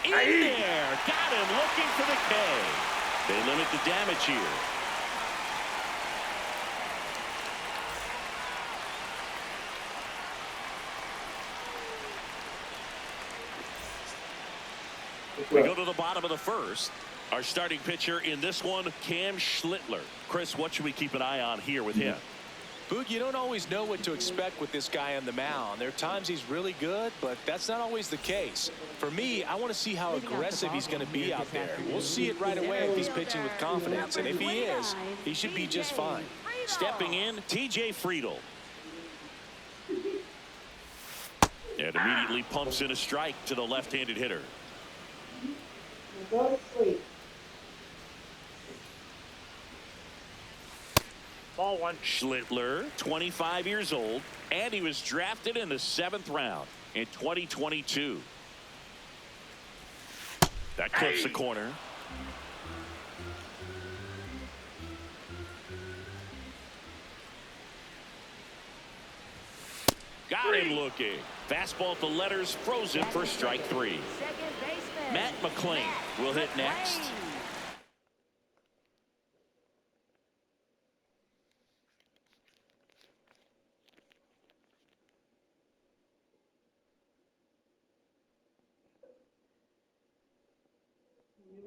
In there. Got him looking for the K. They limit the damage here. We go to the bottom of the first. Our starting pitcher in this one, Cam Schlittler. Chris, what should we keep an eye on here with him? Boog, you don't always know what to expect with this guy on the mound. There are times he's really good, but that's not always the case. For me, I want to see how aggressive he's going to be out there. We'll see it right away if he's pitching with confidence. And if he is, he should be just fine. Stepping in, TJ Friedel. And immediately pumps in a strike to the left-handed hitter. Go to sleep. Ball one. Schlittler, 25 years old, and he was drafted in the 7th round in 2022. That clips the corner. Got him looking. Fastball at the letters, frozen for strike 3. Matt McClain will hit next.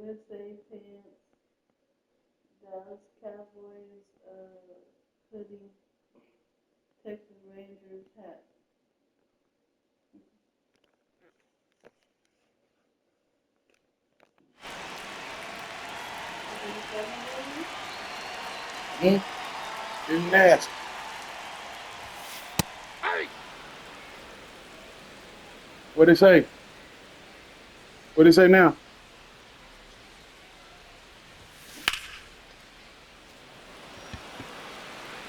USA pants, Dallas Cowboys hoodie, Texas Rangers hat. You're nasty. What'd he say? What'd he say now?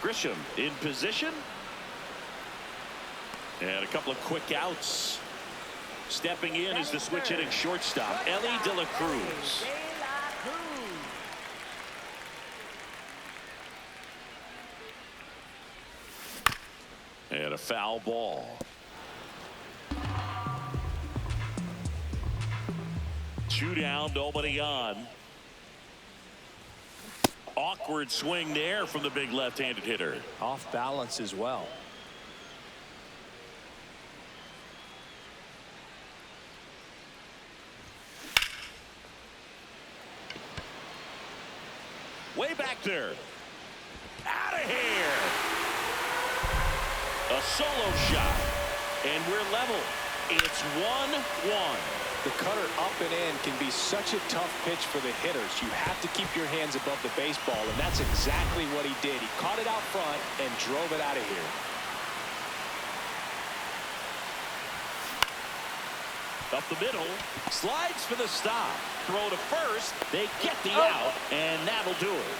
Grisham in position. And a couple of quick outs. Stepping in is the switch hitting shortstop, Ellie De La Cruz. And a foul ball. Two down, nobody on. Awkward swing there from the big left-handed hitter. Off balance as well. Way back there. Out of here. A solo shot. And we're level. It's 1-1. The cutter up and in can be such a tough pitch for the hitters. You have to keep your hands above the baseball, and that's exactly what he did. He caught it out front and drove it out of here. Up the middle, slides for the stop. Throw to first, they get the out, and that'll do it.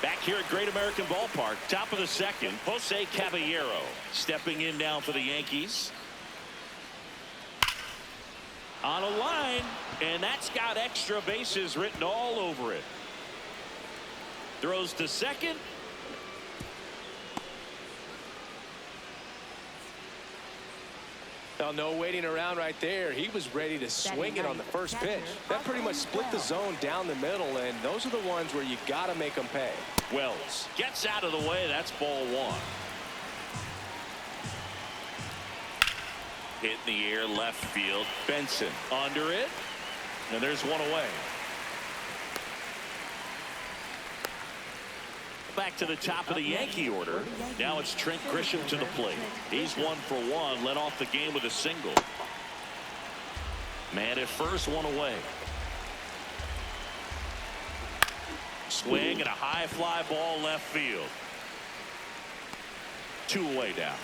Back here at Great American Ballpark, top of the second, Jose Caballero stepping in now for the Yankees. On a line, and that's got extra bases written all over it. Throws to second. Now, no waiting around right there. He was ready to swing it on the first pitch. That pretty much split the zone down the middle, and those are the ones where you got to make them pay. Wells gets out of the way. That's ball one. Hit in the air left field. Benson under it, and there's one away. Back to the top of the Yankee order. Now it's Trent Grisham to the plate. He's 1 for 1, led off the game with a single. Man at first, one away. Swing and a high fly ball left field. 2 away now.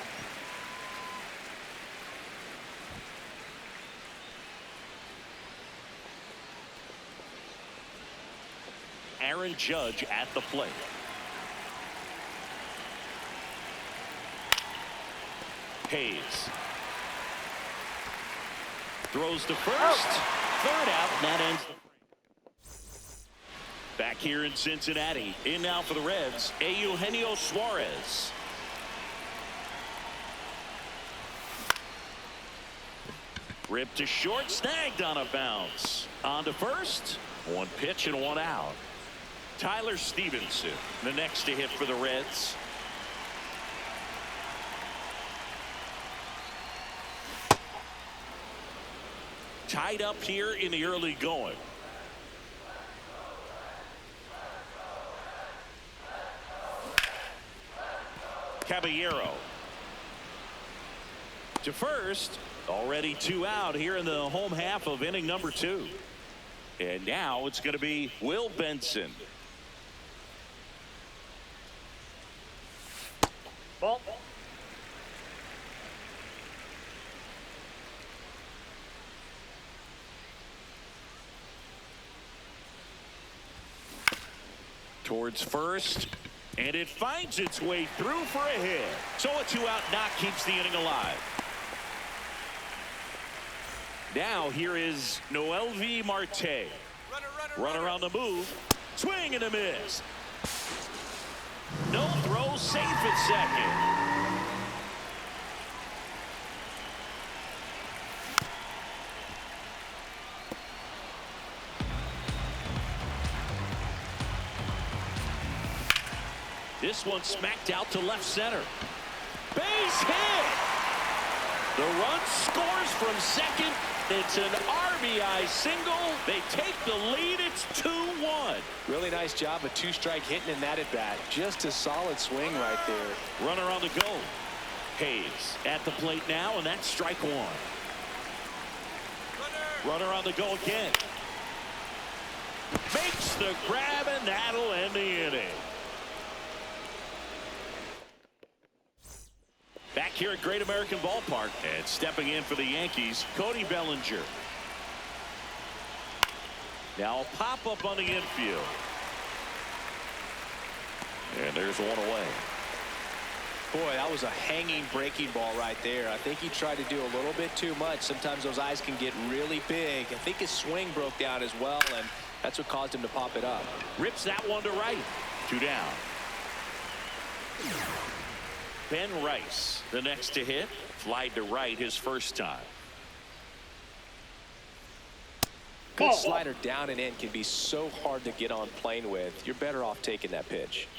Aaron Judge at the plate. Hayes throws to first. Third out, and that ends the frame. Back here in Cincinnati, in now for the Reds, Eugenio Suarez. Ripped to short, snagged on a bounce. On to first. One pitch and one out. Tyler Stevenson, the next to hit for the Reds. Tied up here in the early going. Caballero to first. Already 2 out here in the home half of inning number 2. And now it's going to be Will Benson. Ball. Towards first, and it finds its way through for a hit. So a 2-out knock keeps the inning alive. Now here is Noelvi Marte. Runner on the move. Swing and a miss. No throw, safe at second. This one smacked out to left center. Base hit. The run scores from second. It's an RBI single. They take the lead. It's 2-1. Really nice job of 2-strike hitting in that at bat. Just a solid swing right there. Runner on the go. Hayes at the plate now, and that's strike 1. Runner on the go again. Makes the grab, and that'll end the inning. Back here at Great American Ballpark, and stepping in for the Yankees, Cody Bellinger. Now a pop-up on the infield. And there's one away. Boy, that was a hanging breaking ball right there. I think he tried to do a little bit too much. Sometimes those eyes can get really big. I think his swing broke down as well, and that's what caused him to pop it up. Rips that one to right. 2 down. Ben Rice, the next to hit. Flied to right his first time. Good slider down and in can be so hard to get on plane with. You're better off taking that pitch.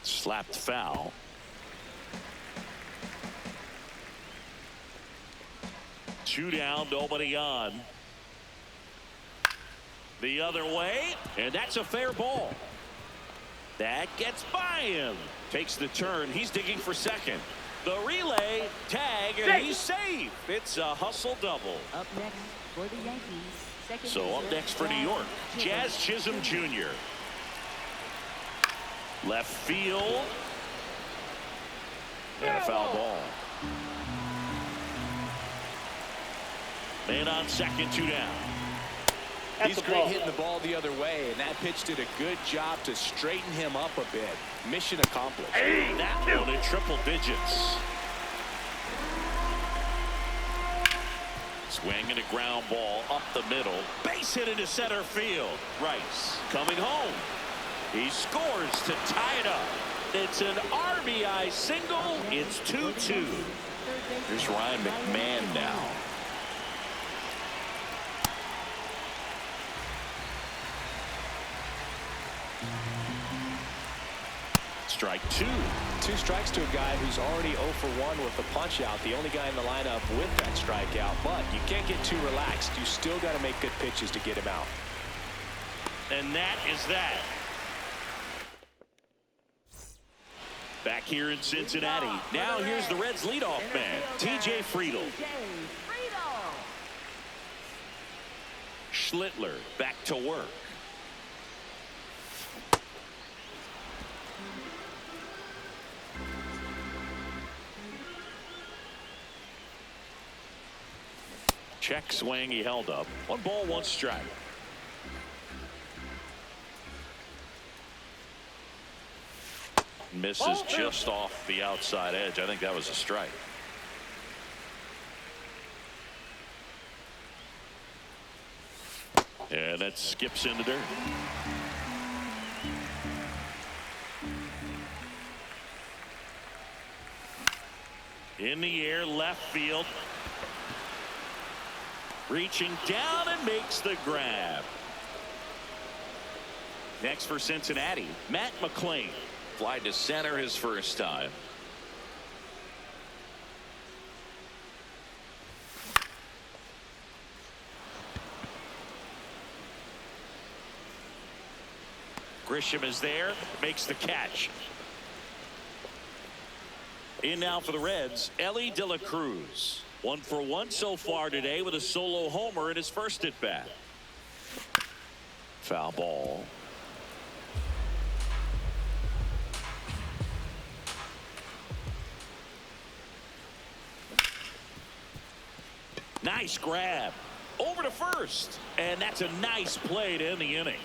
Slapped foul. Two down, nobody on. The other way, and that's a fair ball. That gets by him. Takes the turn. He's digging for second. The relay, tag, and he's safe. It's a hustle double. Up next for the Yankees. Second So up next for New York, Jazz Chisholm Jr. Left field. And a foul ball. Man on second, 2 down. He's great hitting the ball the other way, and that pitch did a good job to straighten him up a bit. Mission accomplished. That one in triple digits. Swing and a ground ball up the middle. Base hit into center field. Rice coming home. He scores to tie it up. It's an RBI single. It's 2-2. Here's Ryan McMahon now. Strike 2. 2 strikes to a guy who's already 0 for 1 with the punch out. The only guy in the lineup with that strikeout. But you can't get too relaxed. You still got to make good pitches to get him out. And that is that. Back here in Cincinnati. Now here's the Reds leadoff man, TJ Friedl. Schlittler back to work. Check swing, he held up. 1 ball, 1 strike. Misses just off the outside edge. I think that was a strike. And that skips in the dirt. In the air, left field. Reaching down and makes the grab. Next for Cincinnati, Matt McClain. Fly to center his first time. Grisham is there, makes the catch. In now for the Reds, Ellie De La Cruz. 1 for 1 so far today with a solo homer in his first at bat. Foul ball. Nice grab. Over to first. And that's a nice play to end the inning.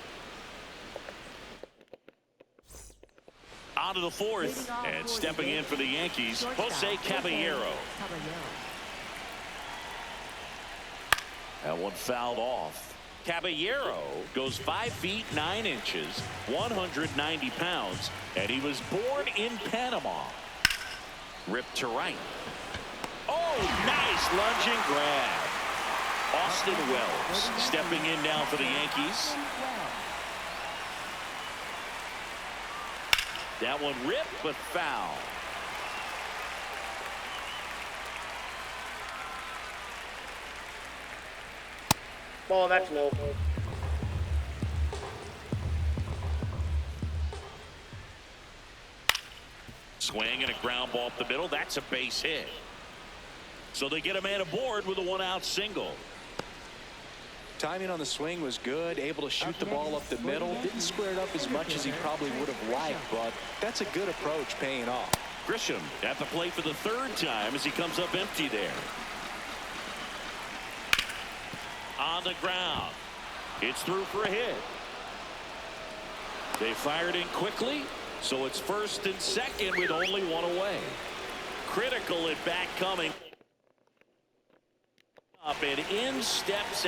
On to the fourth. And stepping in for the Yankees, Jose Caballero. That one fouled off. Caballero goes 5 feet 9 inches, 190 pounds, and he was born in Panama. Ripped to right. Oh, nice lunging grab. Austin Wells stepping in now for the Yankees. That one ripped, but foul. Ball, that's low. Swing and a ground ball up the middle. That's a base hit. So they get a man aboard with a 1-out single. Timing on the swing was good, able to shoot the ball up the middle. Didn't square it up as much as he probably would have liked, but that's a good approach paying off. Grisham at the plate for the 3rd time as he comes up empty there. On the ground. It's through for a hit. They fired in quickly, so it's 1st and 2nd with only 1 away. Critical at bat coming. Up and in steps.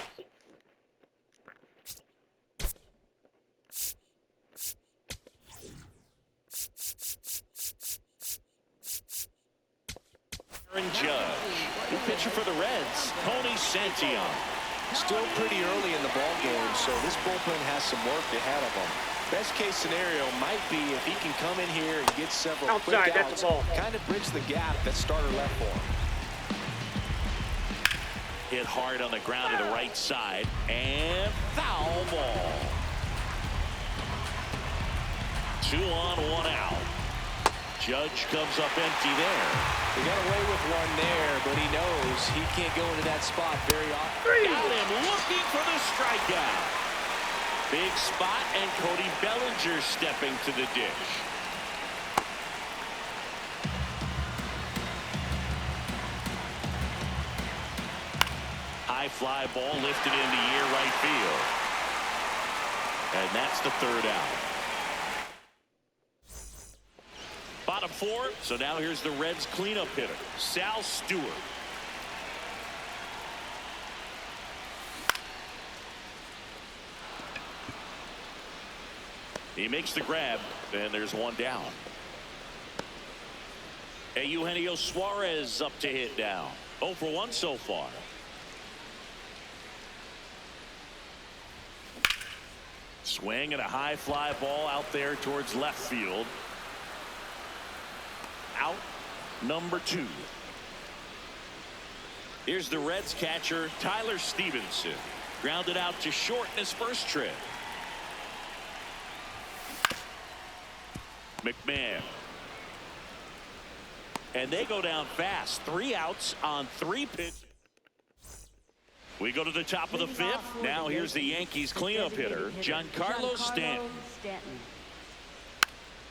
Judge. The pitcher for the Reds, Tony Santillan. Still pretty early in the ball game, so this bullpen has some work ahead of them. Best case scenario might be if he can come in here and get several Outside, quick that's outs, a ball. kind of bridge the gap that starter left for him. Hit hard on the ground to the right side, and foul ball. 2 on, 1 out. Judge comes up empty there. He got away with one there, but he knows he can't go into that spot very often. Got him looking for the strikeout. Big spot, and Cody Bellinger stepping to the dish. High fly ball lifted into near right field. And that's the 3rd out. Bottom 4, so now here's the Reds cleanup hitter, Sal Stewart. He makes the grab, and there's 1 down. Eugenio Suarez up to hit now. 0 for 1 so far. Swing and a high fly ball out there towards left field. Out number 2. Here's the Reds catcher, Tyler Stevenson. Grounded out to short in his first trip. McMahon. And they go down fast. 3 outs on 3 pitches. We go to the top of the 5th. Now here's the Yankees cleanup hitter, Giancarlo Stanton.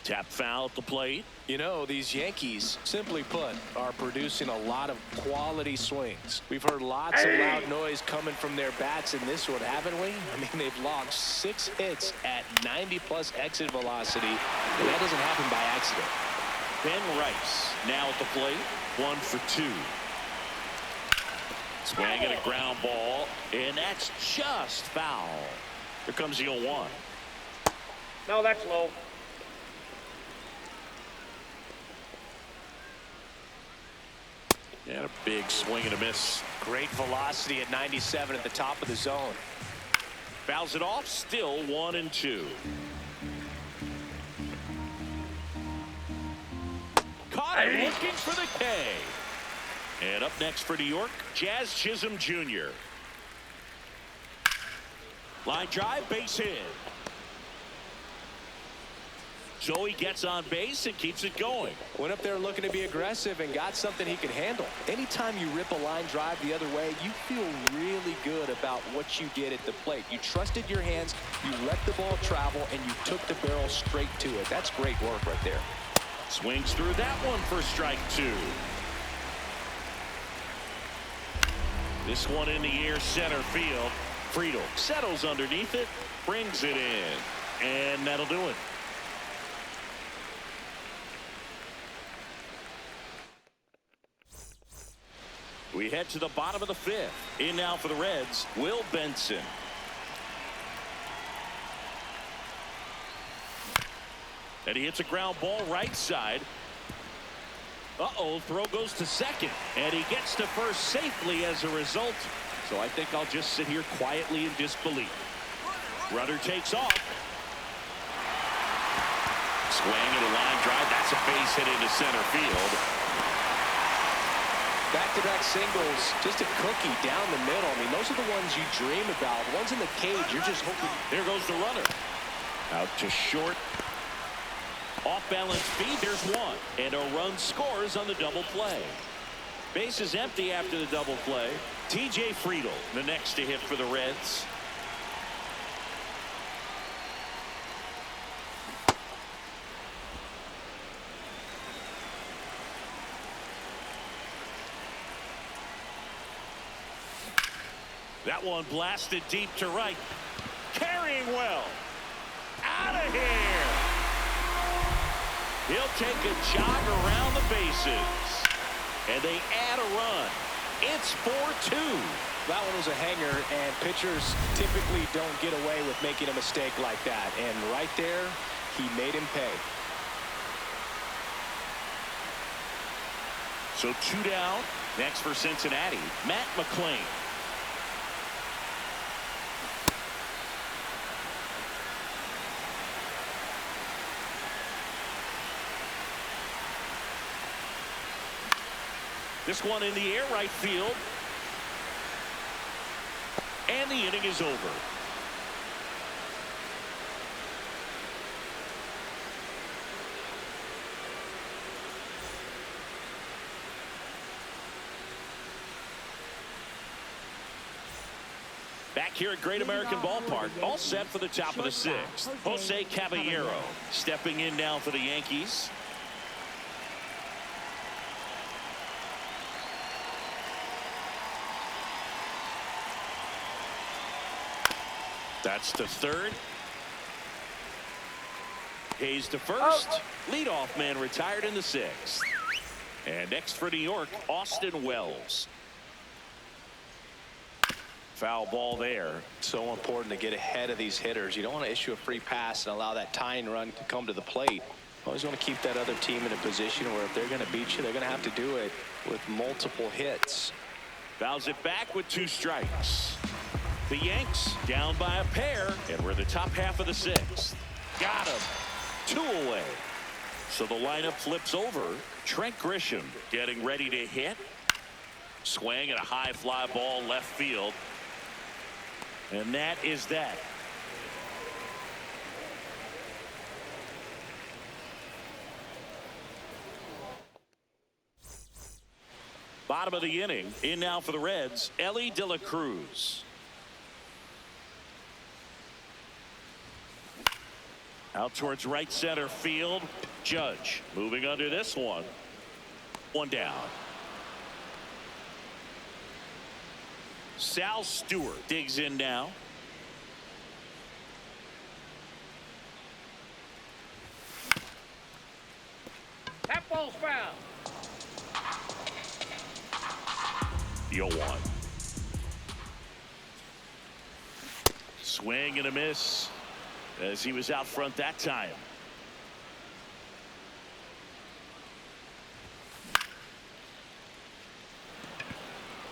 Tap foul at the plate. You know, these Yankees, simply put, are producing a lot of quality swings. We've heard lots of loud noise coming from their bats in this one, haven't we? I mean, they've logged 6 hits at 90+ exit velocity, and that doesn't happen by accident. Ben Rice now at the plate, 1 for 2. Swing and a ground ball, and that's just foul. Here comes the 0-1. No, that's low. And a big swing and a miss. Great velocity at 97 at the top of the zone. Fouls it off. Still 1-2. Caught him looking for the K. And up next for New York, Jazz Chisholm Jr. Line drive, base hit. So he gets on base and keeps it going. Went up there looking to be aggressive and got something he could handle. Anytime you rip a line drive the other way, you feel really good about what you did at the plate. You trusted your hands, you let the ball travel, and you took the barrel straight to it. That's great work right there. Swings through that one for strike 2. This one in the air, center field. Friedel settles underneath it, brings it in, and that'll do it. We head to the bottom of the 5th. In now for the Reds, Will Benson. And he hits a ground ball right side. Throw goes to second. And he gets to first safely as a result. So I think I'll just sit here quietly in disbelief. Runner takes off. Swing and a line drive. That's a base hit into center field. Back-to-back singles, just a cookie down the middle. I mean, those are the ones you dream about. Ones in the cage, you're just hoping. There goes the runner. Out to short. Off-balance speed, there's one. And a run scores on the double play. Base is empty after the double play. T.J. Friedel, the next to hit for the Reds. That one blasted deep to right. Carrying well. Out of here. He'll take a jog around the bases. And they add a run. It's 4-2. That one was a hanger, and pitchers typically don't get away with making a mistake like that. And right there, he made him pay. So 2 down. Next for Cincinnati, Matt McClain. This one in the air, right field. And the inning is over. Back here at Great American Ballpark, all set for the top of the 6th. Jose Caballero stepping in now for the Yankees. That's to third. Hayes to first. Leadoff man retired in the 6th. And next for New York, Austin Wells. Foul ball there. So important to get ahead of these hitters. You don't want to issue a free pass and allow that tying run to come to the plate. Always want to keep that other team in a position where if they're going to beat you, they're going to have to do it with multiple hits. Fouls it back with 2 strikes. The Yanks down by a pair, and we're in the top half of the 6th. Got him. 2 away. So the lineup flips over. Trent Grisham getting ready to hit. Swing and a high fly ball left field. And that is that. Bottom of the inning. In now for the Reds, Ellie De La Cruz. Out towards right center field. Judge moving under this one. 1 down. Sal Stewart digs in now. That ball's foul. The 0-1. Swing and a miss as he was out front that time.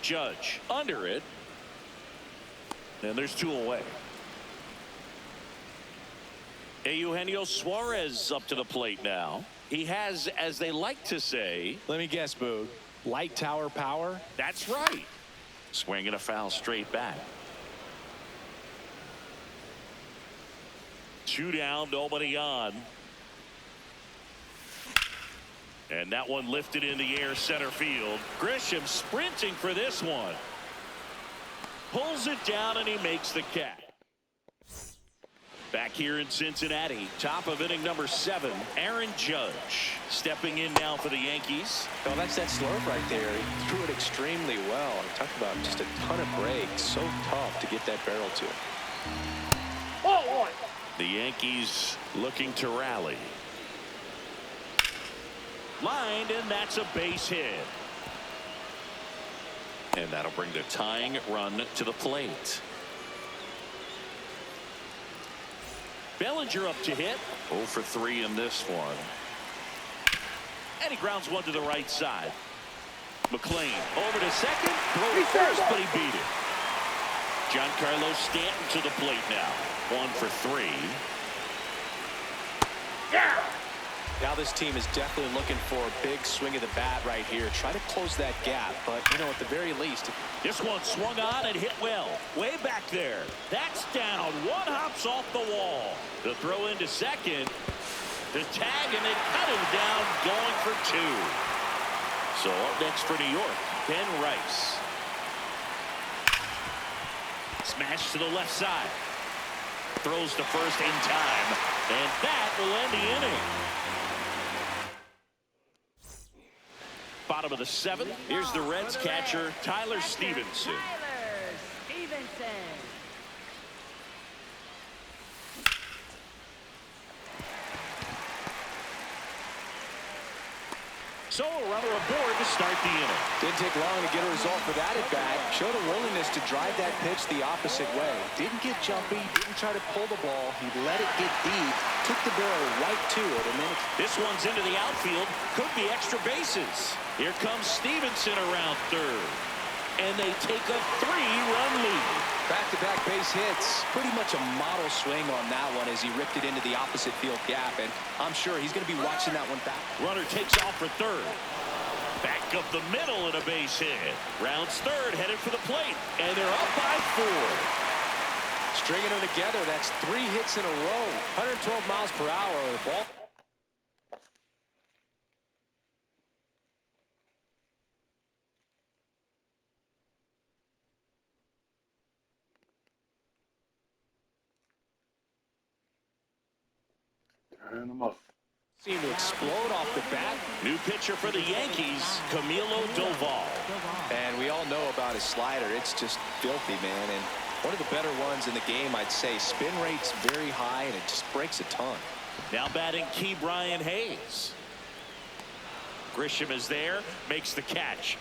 Judge. Under it. And there's 2 away. Eugenio Suarez up to the plate now. He has, as they like to say, Let me guess, Boog. Light tower power? that's right. Swinging a foul straight back. 2 down, nobody on. And that one lifted in the air, center field. Grisham sprinting for this one. Pulls it down, and he makes the catch. Back here in Cincinnati, top of inning number 7, Aaron Judge stepping in now for the Yankees. Oh, that's that slurve right there. He threw it extremely well. Talk about just a ton of breaks. So tough to get that barrel to. The Yankees looking to rally. Lined, and that's a base hit. And that'll bring the tying run to the plate. Bellinger up to hit. 0 for 3 in this one. And he grounds one to the right side. McLean over to second. Throw first, but he beat it. Giancarlo Stanton to the plate now. 1 for 3. Now this team is definitely looking for a big swing of the bat right here. Try to close that gap, but, you know, at the very least. This one swung on and hit well. Way back there. That's down. 1 hops off the wall. The throw into second. The tag, and they cut him down, going for 2. So up next for New York, Ben Rice. Smash to the left side. Throws to first in time. And that will end the inning. Bottom of the 7th. Here's the Reds catcher, Tyler Stevenson. Tyler Stevenson. So a runner aboard to start the inning. Didn't take long to get a result for that at bat. Showed a willingness to drive that pitch the opposite way. Didn't get jumpy. Didn't try to pull the ball. He let it get deep. Took the barrel right to it. And then This one's into the outfield. Could be extra bases. Here comes Stevenson around third. And they take a 3-run lead. back-to-back base hits. Pretty much a model swing on that one as he ripped it into the opposite field gap. And I'm sure he's going to be watching that one back. Runner takes off for third. Back up the middle and a base hit. Rounds third, headed for the plate. And they're up by 4. Stringing them together, that's 3 hits in a row. 112 miles per hour. The ball. Turn them up. Seemed to explode off the bat. New pitcher for the Yankees, Camilo Doval. And we all know about his slider. It's just filthy, man. And one of the better ones in the game, I'd say. Spin rate's very high, and it just breaks a ton. Now batting Key Brian Hayes. Grisham is there, makes the catch.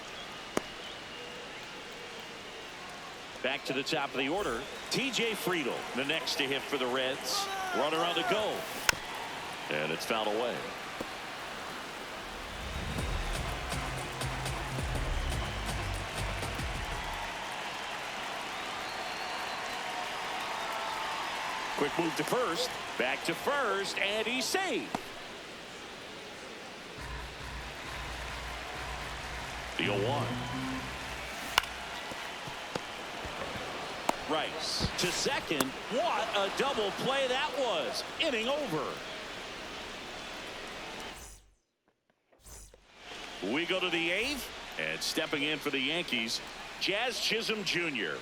Back to the top of the order, T.J. Friedl, the next to hit for the Reds. Runner on the go. And it's fouled away. Quick move to first. Back to first, and he's safe. The 0-1. Rice to second. What a double play that was. Inning over. We go to the 8th, and stepping in for the Yankees, Jazz Chisholm Jr.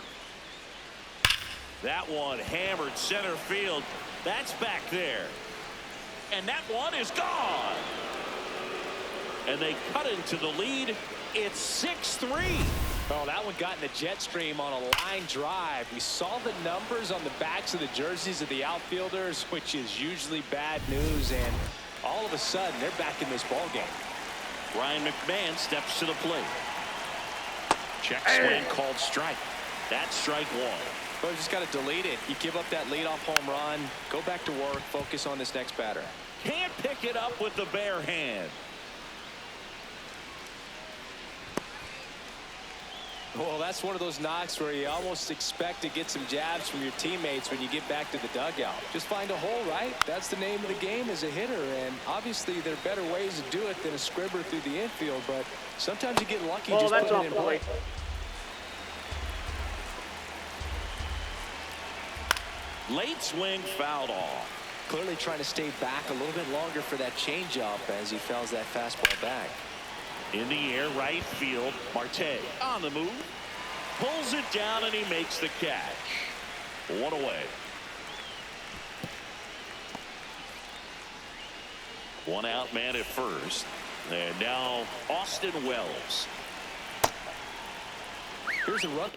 That one hammered center field. That's back there. And that one is gone. And they cut into the lead. It's 6-3. Oh, that one got in the jet stream on a line drive. We saw the numbers on the backs of the jerseys of the outfielders, which is usually bad news. And all of a sudden, they're back in this ball game. Ryan McMahon steps to the plate. Check swing called strike. That's strike 1. But you just got to delete it. You give up that leadoff home run. Go back to work. Focus on this next batter. Can't pick it up with the bare hand. Well, that's one of those knocks where you almost expect to get some jabs from your teammates when you get back to the dugout. Just find a hole, right? That's the name of the game as a hitter, and obviously there are better ways to do it than a scribber through the infield, but sometimes you get lucky just putting it in play. Late swing, fouled off. Clearly trying to stay back a little bit longer for that changeup as he fouls that fastball back. In the air, right field. Marte on the move. Pulls it down, and he makes the catch. One away. One out man at first. And now Austin Wells. Here's a run.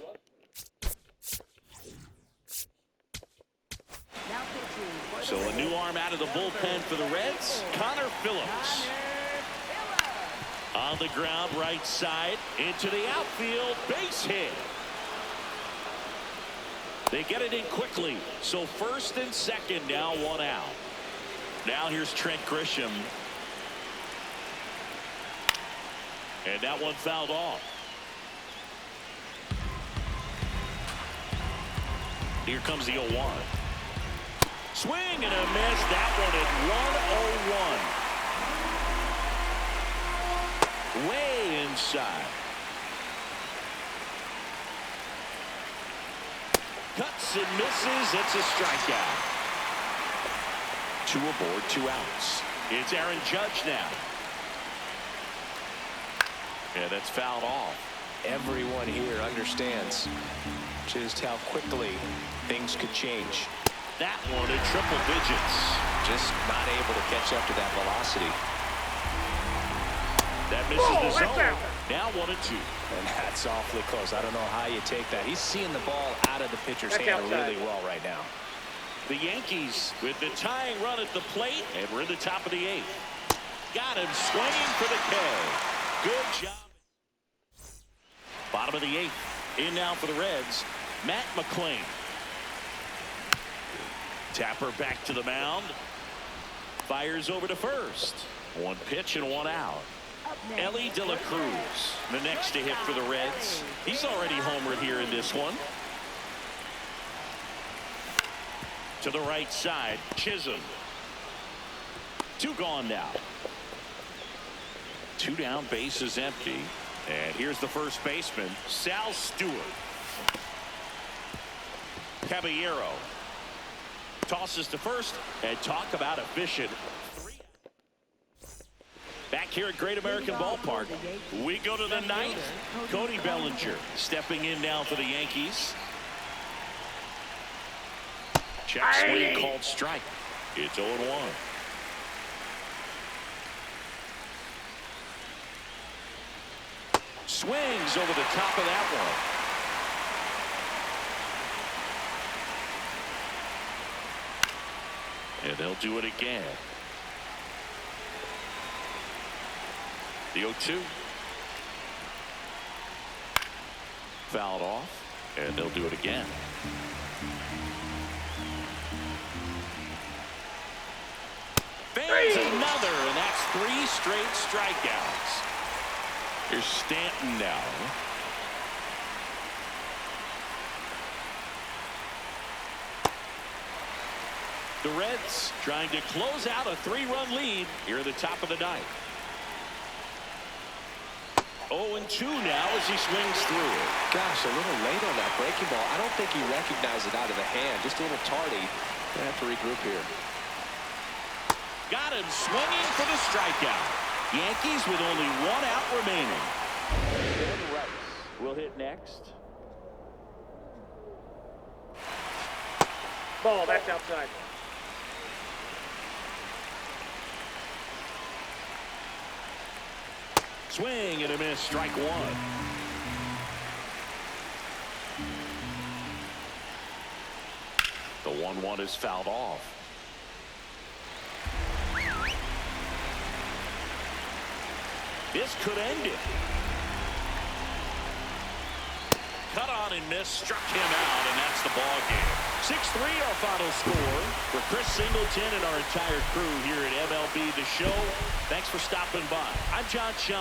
So a new arm out of the bullpen for the Reds. Connor Phillips. On the ground, right side, into the outfield, base hit. They get it in quickly. So first and second, now one out. Now here's Trent Grisham. And that one fouled off. Here comes the 0-1. Swing and a miss. That one at 1-0-1. Way inside. Cuts and misses. It's a strikeout. 2 aboard, 2 outs. It's Aaron Judge now. Yeah, that's fouled off. Everyone here understands just how quickly things could change. That one at triple digits. Just not able to catch up to that velocity. That misses the zone. Now 1-2. And that's awfully close. I don't know how you take that. He's seeing the ball out of the pitcher's hand really well right now. The Yankees with the tying run at the plate, and we're in the top of the 8th. Got him swinging for the K. Good job. Bottom of the 8th. In now for the Reds, Matt McClain. Tapper back to the mound. Fires over to first. 1 pitch and 1 out. Ellie De La Cruz, the next to hit for the Reds. He's already homered here in this one. To the right side, Chisholm. 2 gone now. 2 down, base is empty. And here's the first baseman, Sal Stewart. Caballero tosses to first, and talk about efficient. Back here at Great American Ballpark, we go to the 9th. Cody Bellinger stepping in now for the Yankees. Check swing called strike. It's 0-1. Swings over the top of that one. And they'll do it again. The 0-2. Fouled off, and they'll do it again. Fans another, and that's 3 straight strikeouts. Here's Stanton now. The Reds trying to close out a 3-run lead here at the top of the 9th. 0-2 now as he swings through it. Gosh, a little late on that breaking ball. I don't think he recognized it out of the hand. Just a little tardy. Gonna have to regroup here. Got him swinging for the strikeout. Yankees with only 1 out remaining. Ben Rice will hit next. Ball, that's outside. Swing and a miss, strike 1. The 1-1 is fouled off. This could end it. Cut on and miss, struck him out, and that's the ball game. 6-3 our final score. For Chris Singleton and our entire crew here at MLB The Show, thanks for stopping by. I'm John Schaum.